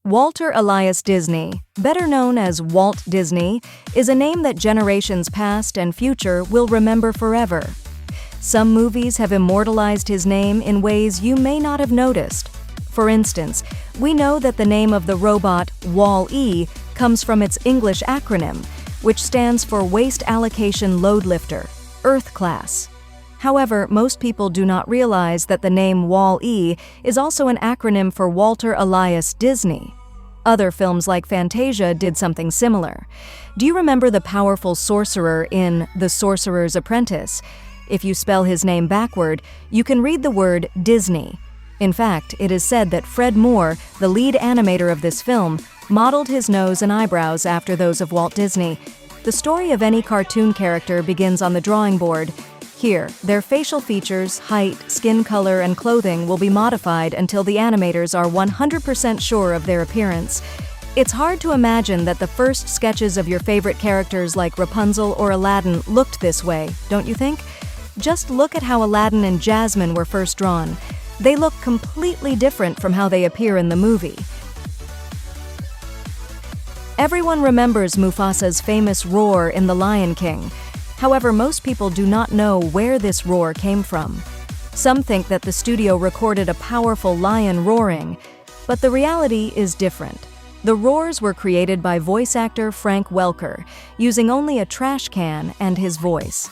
Walter Elias Disney, better known as Walt Disney, is a name that generations past and future will remember forever. Some movies have immortalized his name in ways you may not have noticed. For instance, we know that the name of the robot Wall-E comes from its English acronym, which stands for Waste Allocation Load Lifter, Earth Class. However, most people do not realize that the name Wall-E is also an acronym for Walter Elias Disney. Other films like Fantasia did something similar. Do you remember the powerful sorcerer in The Sorcerer's Apprentice? If you spell his name backward, you can read the word Disney. In fact, it is said that Fred Moore, the lead animator of this film, modeled his nose and eyebrows after those of Walt Disney. The story of any cartoon character begins on the drawing board. Here, their facial features, height, skin color, and clothing will be modified until the animators are 100% sure of their appearance. It's hard to imagine that the first sketches of your favorite characters like Rapunzel or Aladdin looked this way, don't you think? Just look at how Aladdin and Jasmine were first drawn. They look completely different from how they appear in the movie. Everyone remembers Mufasa's famous roar in The Lion King. However, most people do not know where this roar came from. Some think that the studio recorded a powerful lion roaring, but the reality is different. The roars were created by voice actor Frank Welker, using only a trash can and his voice.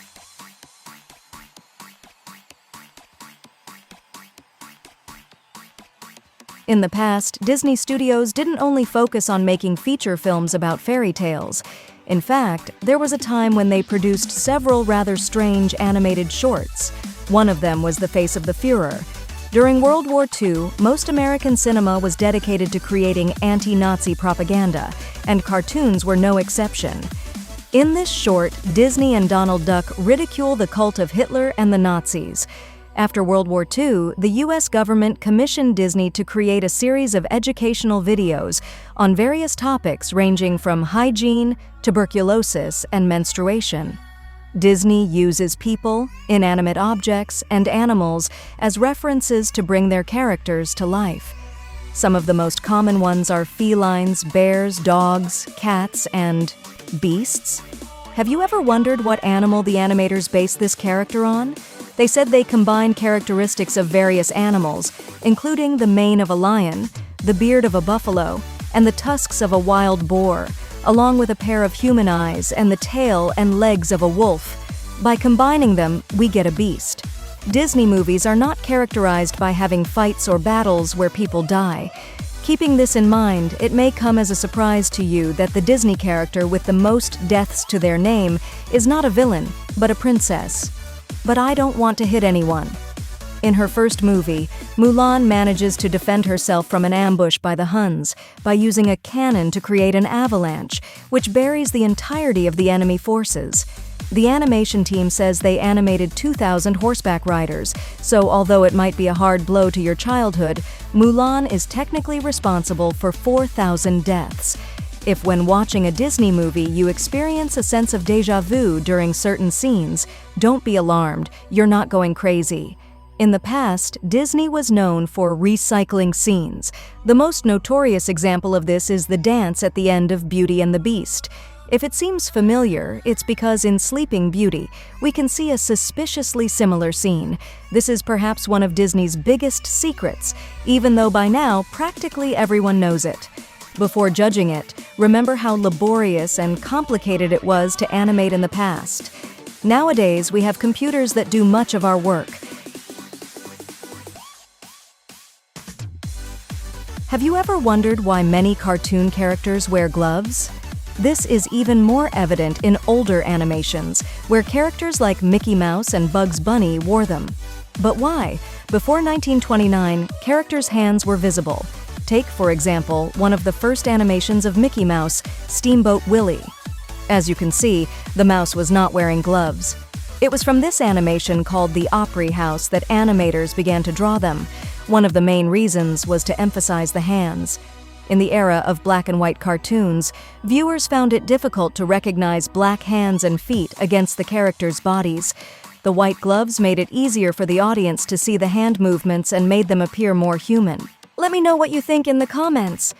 In the past, Disney Studios didn't only focus on making feature films about fairy tales. In fact, there was a time when they produced several rather strange animated shorts. One of them was The Face of the Führer. During World War II, most American cinema was dedicated to creating anti-Nazi propaganda, and cartoons were no exception. In this short, Disney and Donald Duck ridicule the cult of Hitler and the Nazis. After World War II, the U.S. government commissioned Disney to create a series of educational videos on various topics ranging from hygiene, tuberculosis, and menstruation. Disney uses people, inanimate objects, and animals as references to bring their characters to life. Some of the most common ones are felines, bears, dogs, cats, and beasts. Have you ever wondered what animal the animators based this character on? They said they combined characteristics of various animals, including the mane of a lion, the beard of a buffalo, and the tusks of a wild boar, along with a pair of human eyes and the tail and legs of a wolf. By combining them, we get a beast. Disney movies are not characterized by having fights or battles where people die. Keeping this in mind, it may come as a surprise to you that the Disney character with the most deaths to their name is not a villain, but a princess. But I don't want to hit anyone. In her first movie, Mulan manages to defend herself from an ambush by the Huns by using a cannon to create an avalanche, which buries the entirety of the enemy forces. The animation team says they animated 2,000 horseback riders, so although it might be a hard blow to your childhood, Mulan is technically responsible for 4,000 deaths. If when watching a Disney movie you experience a sense of déjà vu during certain scenes, don't be alarmed, you're not going crazy. In the past, Disney was known for recycling scenes. The most notorious example of this is the dance at the end of Beauty and the Beast. If it seems familiar, it's because in Sleeping Beauty, we can see a suspiciously similar scene. This is perhaps one of Disney's biggest secrets, even though by now practically everyone knows it. Before judging it, remember how laborious and complicated it was to animate in the past. Nowadays, we have computers that do much of our work. Have you ever wondered why many cartoon characters wear gloves? This is even more evident in older animations, where characters like Mickey Mouse and Bugs Bunny wore them. But why? Before 1929, characters' hands were visible. Take, for example, one of the first animations of Mickey Mouse, Steamboat Willie. As you can see, the mouse was not wearing gloves. It was from this animation called the Opry House that animators began to draw them. One of the main reasons was to emphasize the hands. In the era of black and white cartoons, viewers found it difficult to recognize black hands and feet against the characters' bodies. The white gloves made it easier for the audience to see the hand movements and made them appear more human. Let me know what you think in the comments.